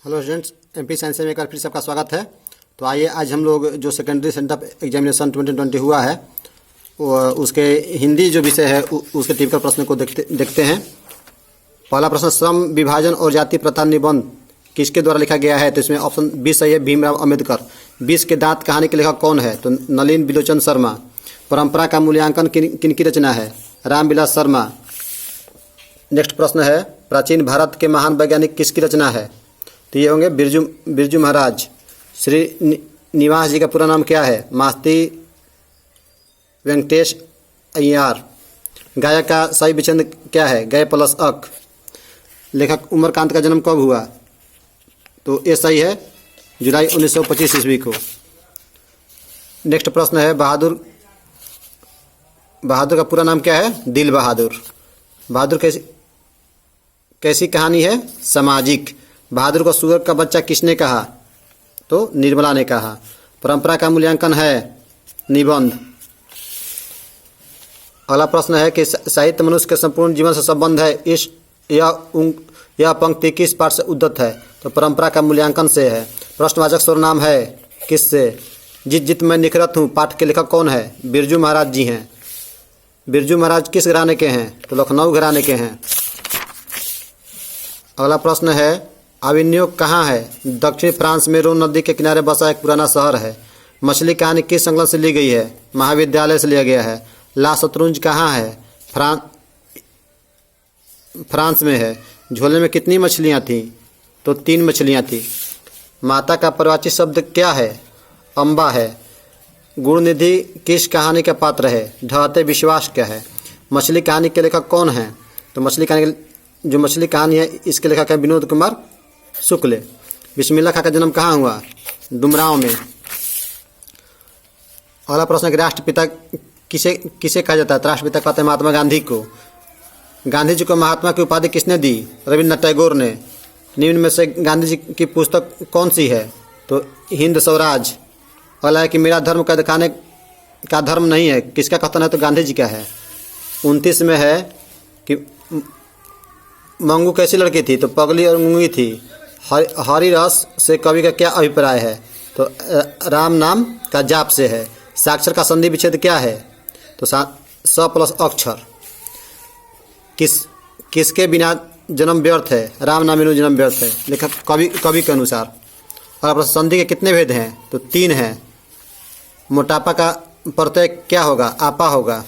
Hello students, MP science में एक बार फिर सबका स्वागत है। तो आइए आज हम लोग जो सेकेंडरी सेंटअप एग्जामिनेशन 2020 हुआ है उसके हिंदी जो विषय है उसके टिपिकल प्रश्न को देखते हैं। पहला प्रश्न, श्रम विभाजन और जाति प्रथा निबंध किसके द्वारा लिखा गया है? तो इसमें ऑप्शन 20 सही है, भीमराव अम्बेडकर। 20 के दांत कहानी के लेखक कौन है? तो नलिन बिलोचन शर्मा। परंपरा का मूल्यांकन किनकी रचना है? रामविलास शर्मा। नेक्स्ट प्रश्न है, प्राचीन भारत के महान वैज्ञानिक किसकी रचना है? तो ये होंगे बिरजू महाराज। श्री निवास जी का पूरा नाम क्या है? मास्ती वेंकटेश अय्यार। गायक का सही विच्छेद क्या है? गय प्लस अक। लेखक उमरकांत का जन्म कब हुआ? तो ये सही है, जुलाई 1925 ईस्वी को। नेक्स्ट प्रश्न है, बहादुर का पूरा नाम क्या है? दिल बहादुर। बहादुर कैसी कहानी है? सामाजिक। बहादुर को सूअर का बच्चा किसने कहा? तो निर्मला ने कहा। परंपरा का मूल्यांकन है निबंध। अगला प्रश्न है कि साहित्य मनुष्य के संपूर्ण जीवन से संबंध है। यह पंक्ति किस पाठ से उद्धत है? तो परंपरा का मूल्यांकन से है। प्रश्नवाचक सर्वनाम है किससे? जित जित मैं निखरत हूँ पाठ के लेखक कौन है? बिरजू महाराज जी हैं। बिरजू महाराज किस घराने के हैं? तो लखनऊ घराने के हैं। अगला प्रश्न है, अविन्यो कहाँ है? दक्षिण फ्रांस में रोन नदी के किनारे बसा एक पुराना शहर है। मछली कहानी किस संकलन से ली गई है? महाविद्यालय से लिया गया है। ला शतरंज कहाँ है? फ्रांस में है। झोले में कितनी मछलियाँ थीं? तो 3 मछलियाँ थीं। माता का परिवाची शब्द क्या है? अम्बा है। गुणनिधि किस कहानी का पात्र है? ढहते विश्वास क्या है? मछली कहानी के लेखक कौन है? तो मछली कहानी है इसके लेखक है विनोद कुमार शुक्ल। बिस्मिल्लाह खां का जन्म कहाँ हुआ? डुमरांव में। अगला प्रश्न है कि राष्ट्रपिता किसे कहा जाता है? तो राष्ट्रपिता कहते हैं महात्मा गांधी को। गांधी जी को महात्मा की उपाधि किसने दी? रविन्द्रनाथ टैगोर ने। निम्न में से गांधी जी की पुस्तक कौन सी है? तो हिंद स्वराज। अगला है कि मेरा धर्म कैद खाने का धर्म नहीं है, किसका कथन है? तो गांधी जी का है। 29 में है कि मंगू कैसी लड़की थी? तो पगली और गूंगी थी। हरि रस से कवि का क्या अभिप्राय है? तो राम नाम का जाप से है। साक्षर का संधि विच्छेद क्या है? तो स प्लस अक्षर। किसके बिना जन्म व्यर्थ है? राम नाम बिनु जन्म व्यर्थ है, लेखक कवि के अनुसार। और प्रश्न, संधि के कितने भेद हैं? तो 3 हैं। मोटापा का प्रत्यय क्या होगा? आपा होगा।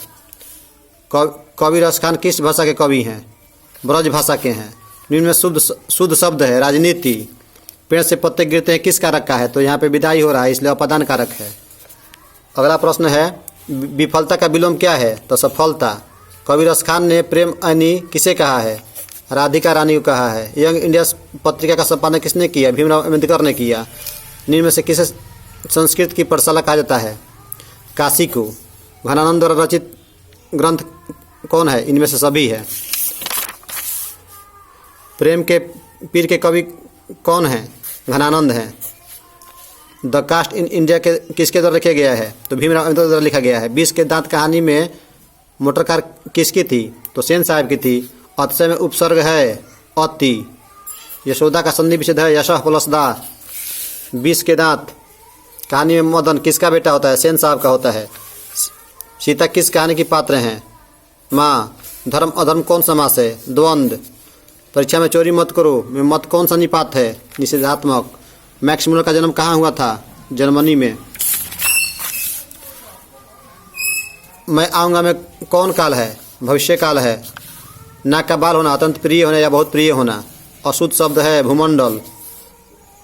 कवि रस खान किस भाषा के कवि हैं? ब्रज भाषा के हैं। निम्न में शुद्ध शब्द है राजनीति। पेड़ से पत्ते गिरते हैं किस कारक का है? तो यहाँ पे विदाई हो रहा है इसलिए अपादान कारक है। अगला प्रश्न है, विफलता का विलोम क्या है? तो सफलता। कवि रस खान ने प्रेम ऐनी किसे कहा है? राधिका रानी को कहा है। यंग इंडिया पत्रिका का संपादन किसने किया? भीमराव अम्बेडकर ने किया। निम्न में से किसे संस्कृत की पाठशाला कहा जाता है? काशी को। घनानंद द्वारा रचित ग्रंथ कौन है? इनमें से सभी है। प्रेम के पीर के कवि कौन हैं? घनानंद हैं। द कास्ट इन इंडिया के किसके द्वारा लिखा गया है? तो भीमराव अम्बेडकर द्वारा लिखा गया है। 20 के दांत कहानी में मोटर कार किसकी थी? तो सेन साहब की थी। अतिशय में उपसर्ग है अति। यशोदा का संधि विच्छेद है यशः प्लस दा। 20 के दांत कहानी में मदन किसका बेटा होता है? सेन साहब का होता है। सीता किस कहानी की पात्र हैं? माँ। धर्म अधर्म कौन समास है? द्वंद्व। परीक्षा में चोरी मत करो में मत कौन सा निपात है? निषेधात्मक। मैक्स मुलर का जन्म कहाँ हुआ था? जर्मनी में। मैं आऊँगा में कौन काल है? भविष्य काल है। नाक का बाल होना, अत्यंत प्रिय होना या बहुत प्रिय होना। अशुद्ध शब्द है भूमंडल।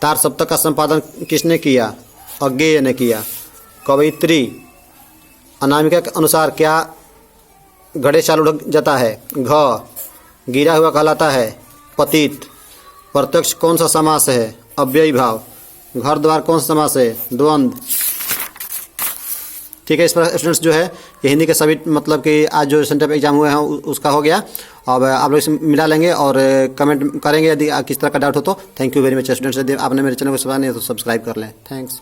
तार सप्तक का संपादन किसने किया? अज्ञेय ने किया। कवयित्री। अनामिका के अनुसार क्या घड़े चाल उड़ जाता है? घ। गिरा हुआ कहलाता है पतित। प्रत्यक्ष कौन सा समास है? अव्ययी भाव। घर द्वार कौन सा समास है? द्वंद्व। ठीक है, इस पर स्टूडेंट्स जो है ये हिंदी के सभी मतलब कि आज जो सेंटर एग्जाम हुए हैं उसका हो गया। अब आप लोग इसे मिला लेंगे और कमेंट करेंगे यदि किस तरह का डाउट हो तो। Thank you very much students. यदि आपने मेरे चैनल को सब्सक्राइब नहीं है तो सब्सक्राइब कर लें। थैंक्स।